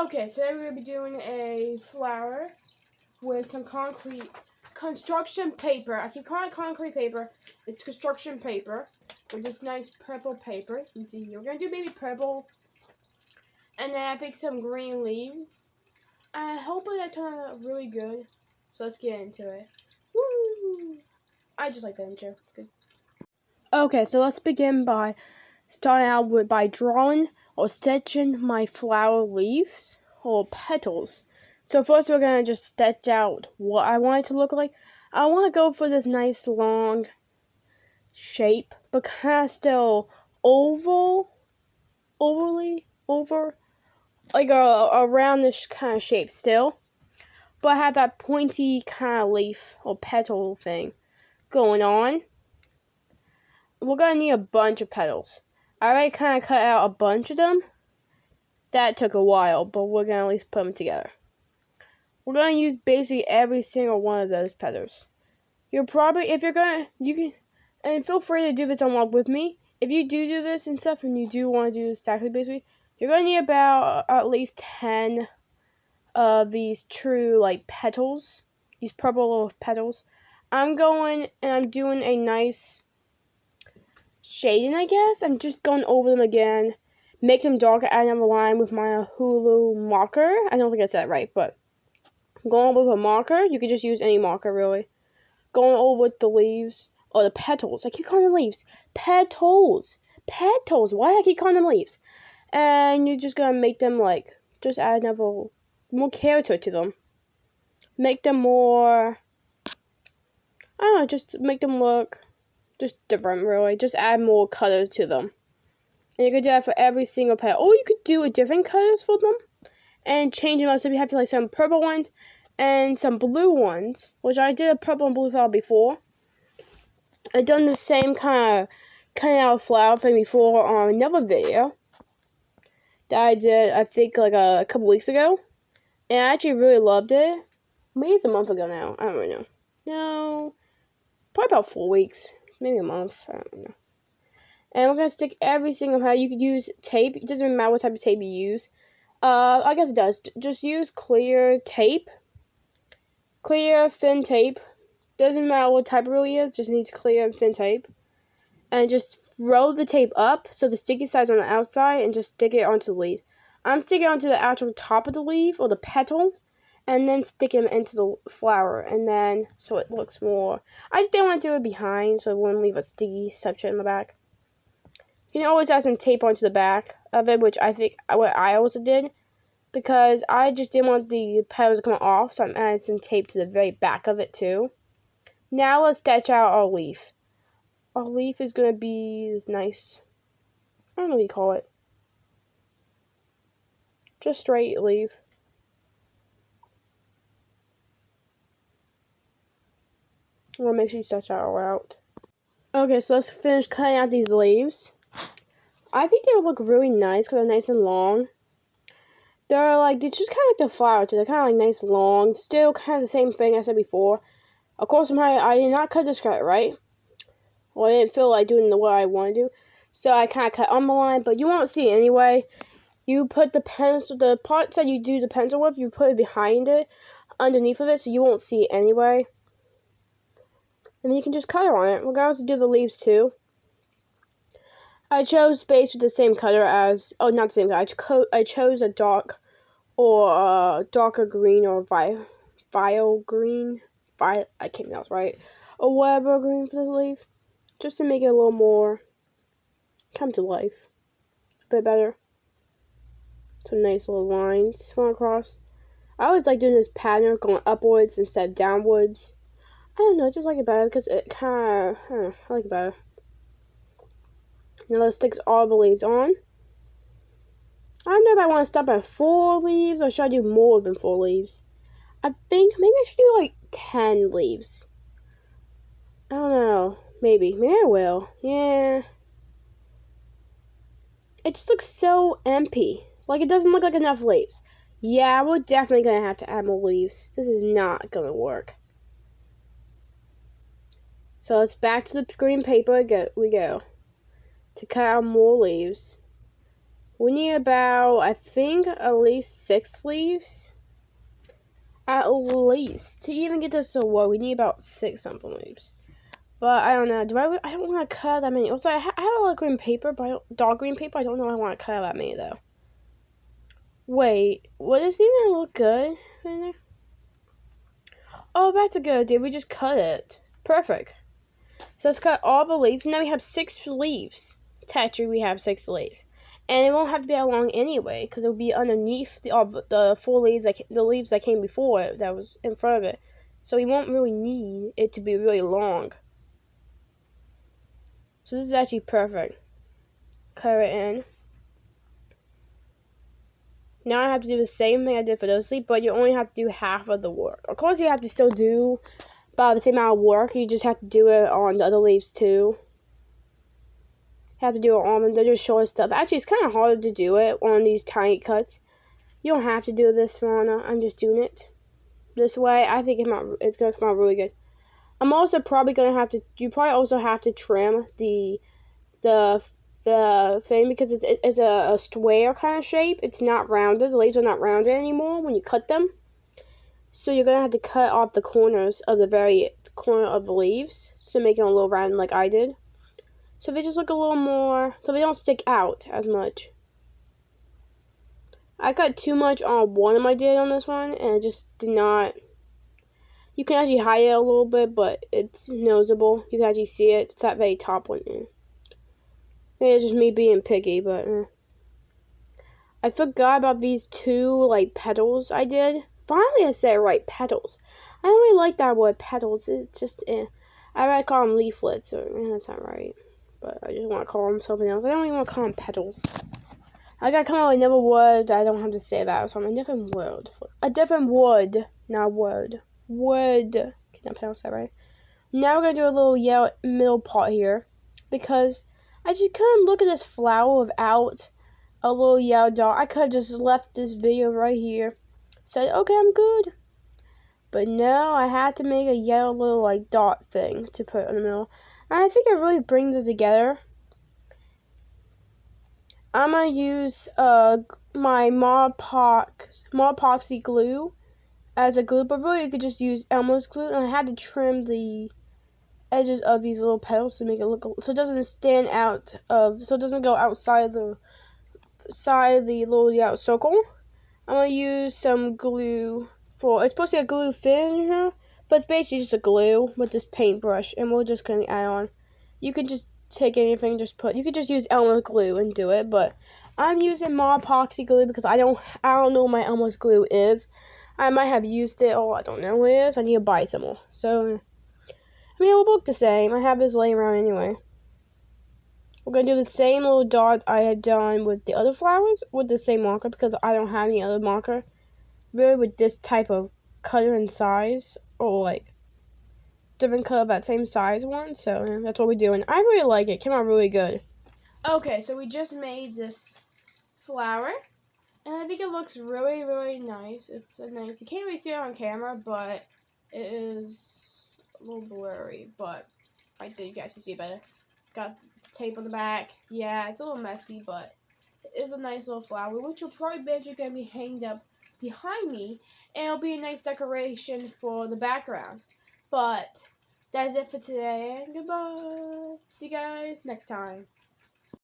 Okay, so today we're going to be doing a flower with some construction paper. I keep calling it concrete paper. It's construction paper with this nice purple paper. You see here, we're going to do maybe purple. And then I think some green leaves. Hopefully that turned out really good. So let's get into it. Woo! I just like that intro. It's good. Okay, so let's begin by starting out by drawing or sketching my flower leaves or petals. So first we're going to just sketch out what I want it to look like. I want to go for this nice long shape, but kind of still over, like a roundish kind of shape still. But I have that pointy kind of leaf or petal thing going on. We're going to need a bunch of petals. I already kind of cut out a bunch of them. That took a while, but we're going to at least put them together. We're going to use basically every single one of those petals. You're probably, if you're going to, you can, and feel free to do this along with me. If you do this and stuff, and you do want to do this tactically, basically, you're going to need about at least 10 of these true, like, petals. These purple little petals. I'm going, and I'm doing a nice shading, I guess. I'm just going over them again. Make them darker, add another line with my Hulu marker. I don't think I said it right, but going over with a marker. You can just use any marker, really. Going over with the leaves, or the petals. I keep calling them leaves. Petals. Petals. Why do I keep calling them leaves? And you're just going to make them, like, just add another, more character to them. Make them more, I don't know, just make them look just different, really. Just add more color to them. And you can do that for every single petal. Or you could do a different colors for them and change them up. So you have like some purple ones and some blue ones, which I did a purple and blue flower before. I've done the same kind of cutting out flower thing before on another video that I did, I think, like a couple weeks ago. And I actually really loved it. Maybe it's a month ago now. I don't really know. No, probably about 4 weeks. Maybe a month. I don't know. And we're going to stick every single petal. You could use tape. It doesn't matter what type of tape you use. I guess it does. Just use clear tape. Clear, thin tape. Doesn't matter what type it really is. Just needs clear and thin tape. And just roll the tape up so the sticky side's on the outside and just stick it onto the leaves. I'm sticking it onto the actual top of the leaf or the petal. And then stick them into the flower. And then, so it looks more. I just didn't want to do it behind so it wouldn't leave a sticky substrate in the back. You can always add some tape onto the back of it, which I think what I also did, because I just didn't want the petals to come off, so I'm adding some tape to the very back of it too. Now let's sketch out our leaf. Our leaf is going to be this nice, I don't know what you call it, just straight leaf. I'm going to make sure you sketch out all out. Okay, so let's finish cutting out these leaves. I think they would look really nice because they're nice and long. They're just kind of like the flower too. They're kind of like nice long. Still kind of the same thing I said before. Of course, I did not cut this cut right. Well, I didn't feel like doing the way I want to do. So I kind of cut on the line, but you won't see it anyway. You put the pencil, the parts that you do the pencil with, you put it behind it, underneath of it, so you won't see it anyway. And then you can just color on it. We're going to do the leaves too. I chose base with the same color as, oh, not the same color. I chose a dark or darker green or violet green. I can't pronounce right. Or whatever green for the leaf. Just to make it a little more come to life. A bit better. Some nice little lines going across. I always like doing this pattern going upwards instead of downwards. I don't know, I just like it better because it kind of, I don't know, I like it better. Now let's stick all the leaves on. I don't know if I want to stop at 4 leaves or should I do more than 4 leaves. I think maybe I should do like 10 leaves. I don't know. Maybe I will. Yeah. It just looks so empty. Like it doesn't look like enough leaves. Yeah, we're definitely going to have to add more leaves. This is not going to work. So let's back to the green paper we go. To cut out more leaves. We need about, I think, at least 6 leaves. At least. To even get this to work, we need about 6 something leaves. But I don't know. I don't want to cut that many. Also, I have a lot of green paper, but dark green paper. I don't know if I want to cut that many, though. Wait. Would this even look good in there? Oh, that's a good idea. We just cut it. Perfect. So let's cut all the leaves. Now we have 6 leaves. Technically, we have 6 leaves. And it won't have to be that long anyway, because it'll be underneath the 4 leaves, the leaves that came before it, that was in front of it. So we won't really need it to be really long. So this is actually perfect. Cut it in. Now I have to do the same thing I did for those leaves, but you only have to do half of the work. Of course, you have to still do about the same amount of work. You just have to do it on the other leaves too. You have to do it on them. They're just short stuff. Actually, it's kind of hard to do it on these tiny cuts. You don't have to do this, Mona. I'm just doing it this way. I think it's going to come out really good. I'm also probably going to have to, you probably also have to trim the thing because it's a square kind of shape. It's not rounded. The leaves are not rounded anymore when you cut them. So you're going to have to cut off the corners of the very corner of the leaves to make it a little round like I did. So they just look a little more, so they don't stick out as much. I cut too much on one of my did on this one, and it just did not. You can actually hide it a little bit, but it's noticeable. You can actually see it. It's that very top one. Maybe it's just me being picky, but I forgot about these 2 like petals I did. Finally, I said right, petals. I don't really like that word, petals. It's just I rather call them leaflets, or that's not right. But I just want to call them something else. I don't even want to call them petals. I gotta come up with another word that I don't have to say that. So I'm a different word. A different word, not word. Word. Can I pronounce that right? Now we're gonna do a little yellow middle part here, because I just couldn't look at this flower without a little yellow dot. I could have just left this video right here, said okay, I'm good. But no, I had to make a yellow little like dot thing to put in the middle. And I think it really brings it together. I'm going to use my Mod Epoxy glue as a glue, but really you could just use Elmer's glue. And I had to trim the edges of these little petals to make it look, so it doesn't stand out so it doesn't go outside the little yellow circle. I'm going to use some glue it's supposed to be a glue finisher, but it's basically just a glue with this paintbrush, and we're just going to add on. You could just take anything, you could just use Elmer's glue and do it, but I'm using Mod Epoxy glue because I don't know what my Elmer's glue is. I might have used it, I don't know what it is. I need to buy some more. So, I mean, it will look the same. I have this laying around anyway. We're going to do the same little dot I had done with the other flowers with the same marker because I don't have any other marker. Really, with this type of color and size, or like different color of that same size one. So that's what we're doing. I really like it. Came out really good. Okay, so we just made this flower, and I think it looks really, really nice. It's nice. You can't really see it on camera, but it is a little blurry. But I think you guys can see better. Got tape on the back. Yeah, it's a little messy, but it is a nice little flower, which will probably be going to be hanged up behind me, and it'll be a nice decoration for the background. But that's it for today, and goodbye. See you guys next time.